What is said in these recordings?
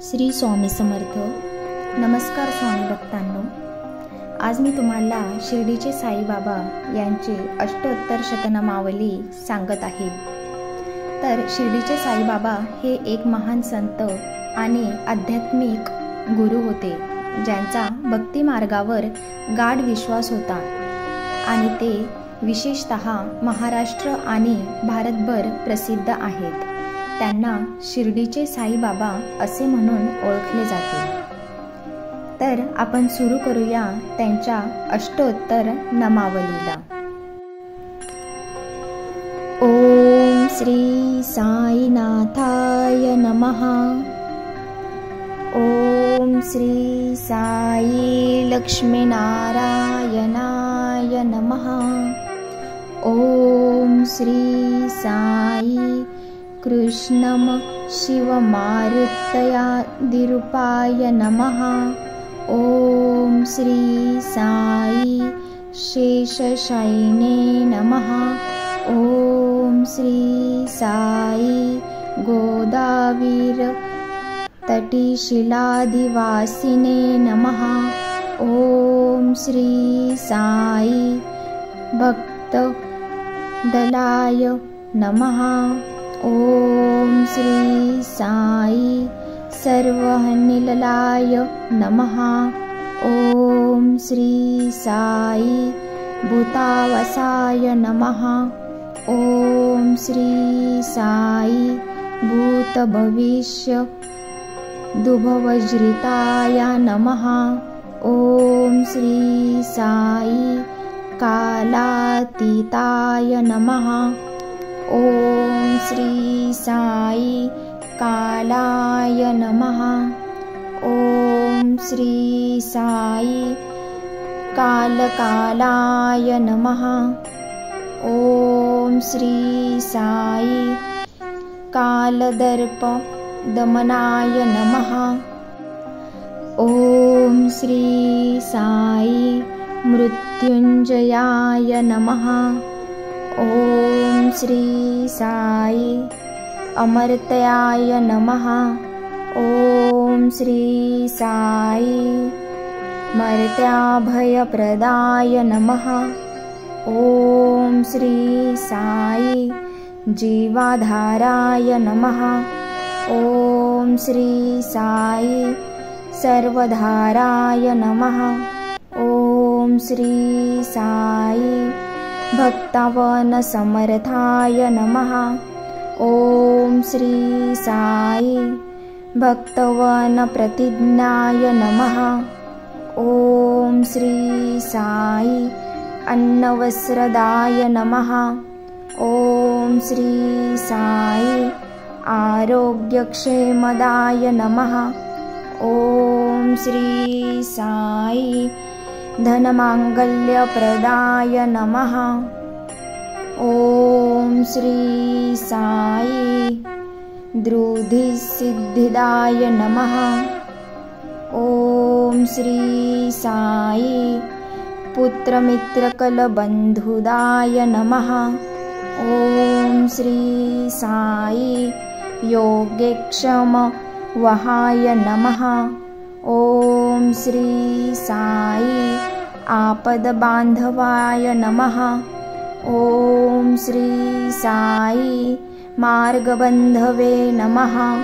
श्री स्वामी समर्थ. नमस्कार स्वामी भक्तांनो. आज मी तुम्हाला शिर्डीचे साईबाबा यांचे अष्टोत्तर शतनामावली सांगत आहे. तर शिर्डीचे साईबाबा हे एक महान संत आणि आध्यात्मिक गुरु होते, ज्यांचा भक्ती मार्गावर गाढ विश्वास होता आणि ते विशेषतः महाराष्ट्र आणि भारतभर प्रसिद्ध आहेत. त्यांना शिर्डीचे साईबाबा असे म्हणून ओळखले जाते. तर आपण सुरू करूया त्यांच्या अष्टोत्तर नामावलीला. ओम श्री साईनाथाय नमः. ओम श्री साई लक्ष्मीनारायणाय नमः. ओम श्री साई कृष्णम शिवमारुतयादिरूपाय नमः. ओम श्री साई शेषशायिने नमः. ओम श्री साई गोदावीर तटीशिलादिवासिने नमः. ओम श्री साई भक्तदलाय नमः. ओम श्री साई सर्वहनिललाय नमः. ओम श्री साई भूतावसाय नमः. ओम श्री साई भूतभविष्य दुभवज्रिताय नमः. ओम श्री साई कालातीताय नमः. ओम श्री साई कालाय नमः. ओम श्री साई कालकालाय नमः. ओम श्री साई कालदर्प दमनाय नमः. ओम श्री साई मृत्युंजयाय नमः. ओम श्री साई अमर्त्याय नमः. ओम श्री साई मर्त्याभयप्रदाय नमः. ओम श्री साई जीवाधाराय नमः. ओम श्री साई सर्वधाराय नमः. ओम श्री साई भक्तावन समर्थाय नमः. ओम श्री साई भक्तवन प्रतिज्ञाय नमः. ओम श्री साई अन्नवस्त्रदाय नमः. ओम श्री साई आरोग्यक्षेमदाय नमः. ओम श्री साई धनमांगल्यप्रदाय नमः. ओम श्री साई द्रुधिसिद्धिदाय नमः. ओम श्री साई पुत्रमित्रकलबन्धुदाय नमः. ओम श्री साई योगेक्षम वहाय नमः. ओम श्री साई आपदबांधवाय नमः. ओम श्री साई मार्गबंधवे नमः.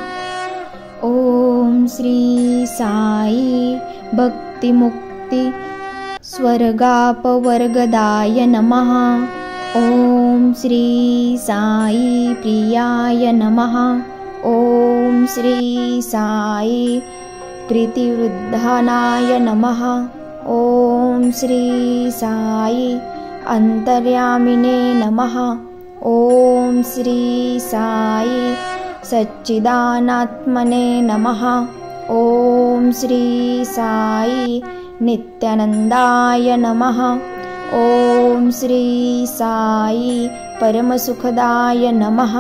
ओम श्री साई भक्तिमुक्ति स्वर्गापवर्गदाय नमः. ओम श्री साई प्रियाय नमः. ओम श्री साई प्रीतिवृद्धानाय नमः. ओम श्री साई अंतर्यामिने नमः. ओम श्री साई सच्चिदानात्मने नमः. ओम श्री साई नित्यानंदाय नमः. ओम श्री साई परमसुखदाय नमः.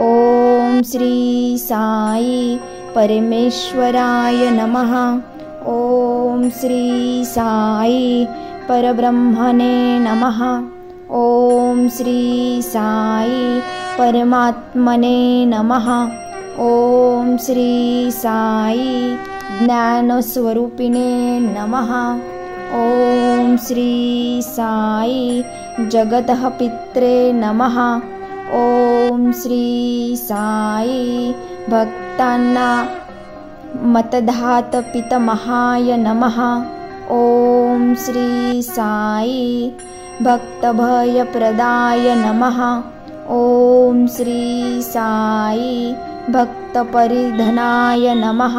ओम श्री साई परमेश्वराय नमः. ओम श्री साई परब्रह्मणे नमः. ओम श्री साई परमात्मने नमः. ॐ श्री साई ज्ञानस्वरूपिणे नमः। ॐ श्री साई जगतः पित्रे नमः। ॐ श्री साई भक्तांना मतधात पितमहाय नमः। ॐ श्री साई भक्तभयप्रदाय नमः। ॐ श्री साई भक्तपरिधनाय नमः।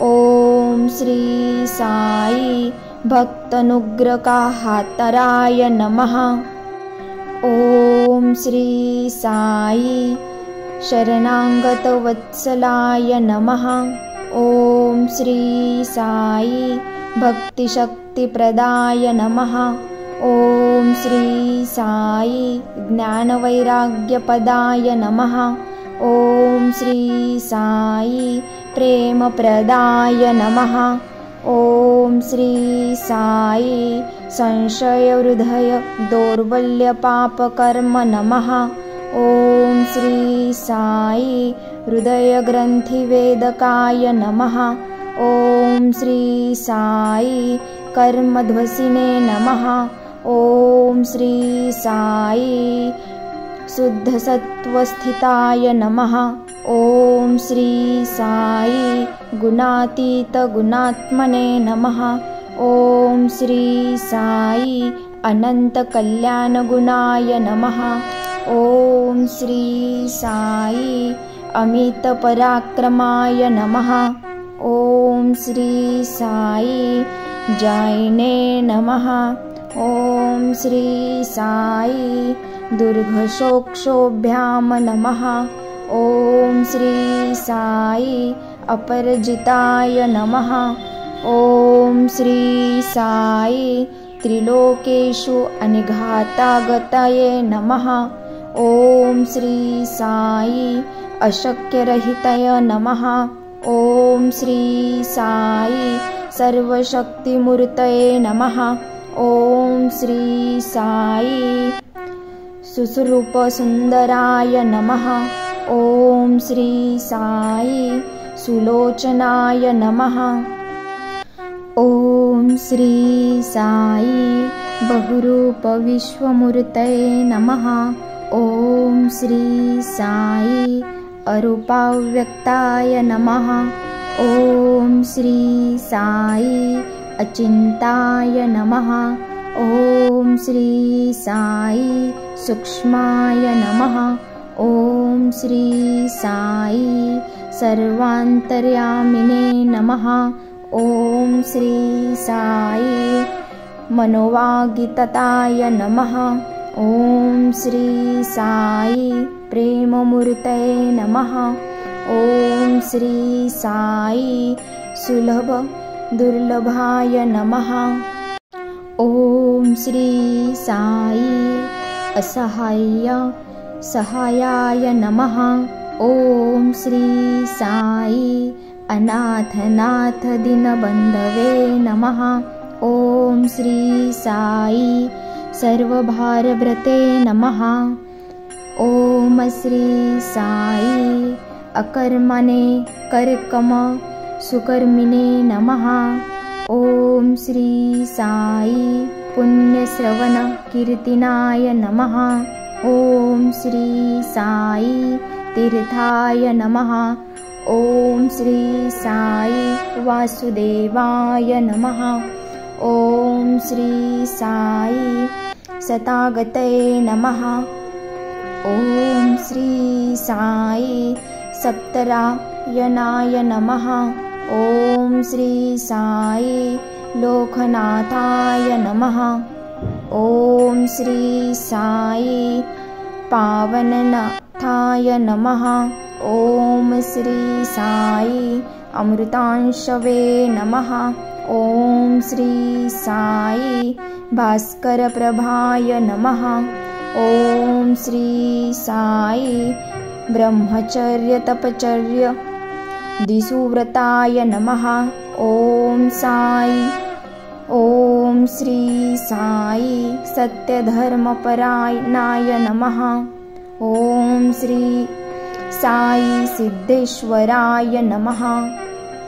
ॐ श्री साई भक्तनुग्रहकातराय नमः। ॐ श्री साई शरणागतवत्सलाय नमः। ॐ श्री साई भक्तिशक्तिप्रदाय नमः। ॐ श्री साई ज्ञानवैराग्यपदाय नमः। ॐ श्री साई प्रेमप्रदाय नमः। ॐ श्री साई संशयहृदय दौर्बल्यपापकर्म नमः। ॐ श्री साई हृदयग्रन्थिवेदकाय नमः। ॐ श्री साई कर्मध्वसिने नमः। ॐ श्री साई शुद्धसत्त्वस्थिताय नमः। ॐ श्री साई गुणातीतगुणात्मने नमः। ॐ श्री साई अनन्तकल्याणगुणाय नमः। ॐ श्री साई अमितपराक्रमाय नमः। ॐ श्री साई जैने नमः। ॐ श्री साई दुर्गशोक्षोभ्याम नमः। ॐ श्री साई अपरजिताय नमः। ॐ श्री साई त्रिलोकेषु अनिघातागतये नमः। ॐ श्री साई अशक्यरहितय नमः। ॐ श्री साई सर्वशक्तिमूर्तये नमः। ॐ श्री साई सुस्वरूपसुन्दराय नमः। ॐ श्री साई सुलोचनाय नमः। ॐ श्री साई बहुरूपविश्वमूर्तये नमः। ॐ श्री साई अरूपाव्यक्ताय नमः। ॐ श्री साई अचिन्ताय नमः। ॐ श्री साई सूक्ष्माय नमः। ॐ श्री साई सर्वान्तर्यामिने नमः। ॐ श्री साई मनोवागितताय नमः। ॐ श्री साई प्रेममूर्तये नमः। ॐ श्री साई सुलभ दुर्लभाय नमः। ॐ श्री साई असहाय सहायाय नमः। ॐ श्री साई अनाथनाथ दीनबन्धवे नमः। ॐ श्री साई सर्वभारभृते नमः। ॐ श्री साई अकर्मणे कर्कम सुकर्मिणे नमः। ॐ श्री साई पुण्यश्रवण कीर्तनाय नमः। ॐ श्री साई तीर्थाय नमः। ॐ श्री साई वासुदेवाय नमः। ॐ श्री साई सतागतये नमः। ॐ श्री साई सप्तरायणाय नमः। ॐ श्री साई लोकनाथाय नमः। ॐ श्री साई पावननाथाय नमः। ॐ श्री साई अमृतांशवे नमः। ॐ श्री साई भास्करप्रभाय नमः। ॐ श्री साई ब्रह्मचर्य तपचर्य दिशुव्रताय नमः। ॐ साई ॐ श्री साई सत्यधर्मपरायणाय नमः। ॐ श्री साई सिद्धेश्वराय नमः।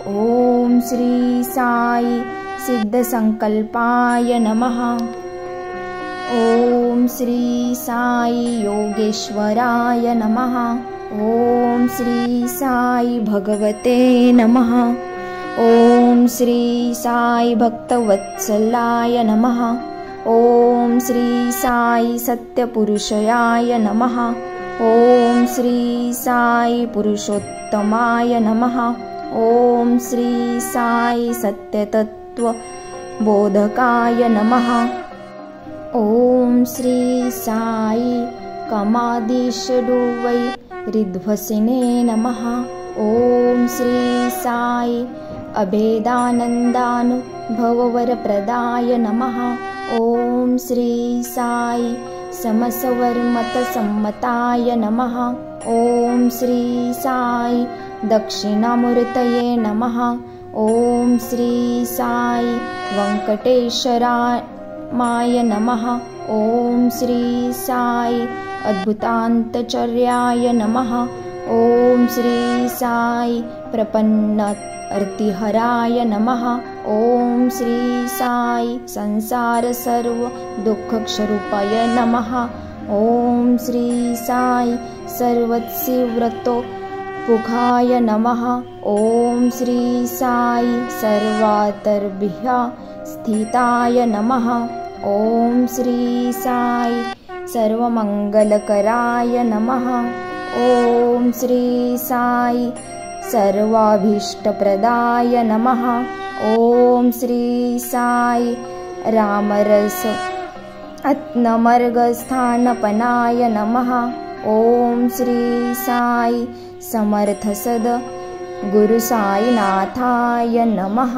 ॐ श्री साई सिद्धसंकल्पाय नमः। ॐ श्री साई योगेश्वराय नमः। ॐ श्री साई भगवते नमः। ॐ श्री साई भक्तवत्सलाय नमः। ॐ श्री साई सत्यपुरुषयाय नमः। ॐ श्री साई पुरुषोत्तमाय नमः। ॐ श्री साई सत्यतत्व बोधकाय नमः। ॐ श्री साई कमादिषडुवै ऋध्वसिने नमः। ॐ श्री साई अभेदानन्दानुभववरप्रदाय नमः। ॐ श्री साई समसवर्मतसम्मताय नमः। ॐ श्री साई दक्षिणामूर्तये नमः। ॐ श्री साई वेङ्कटेशरामाय नमः। ॐ श्री साई अद्भुतान्तचर्याय नमः। ॐ श्री साई प्रपन्नार्तिहराय नमः। ॐ श्री साई संसार सर्व दुःखक्षरूपाय नमः। ॐ श्री साई सर्वस्यव्रतो पुखाय नमः। ॐ श्री साई सर्वातर्भ्यः स्थिताय नमः। ॐ श्री साई सर्वमङ्गलकराय नमः। ॐ श्री साई सर्वाभीष्टप्रदाय नमः। ॐ श्री साई रामरस आत्ममार्गस्थानपनाय नमः। ॐ श्री साई समर्थसद गुरुसाईनाथाय नमः।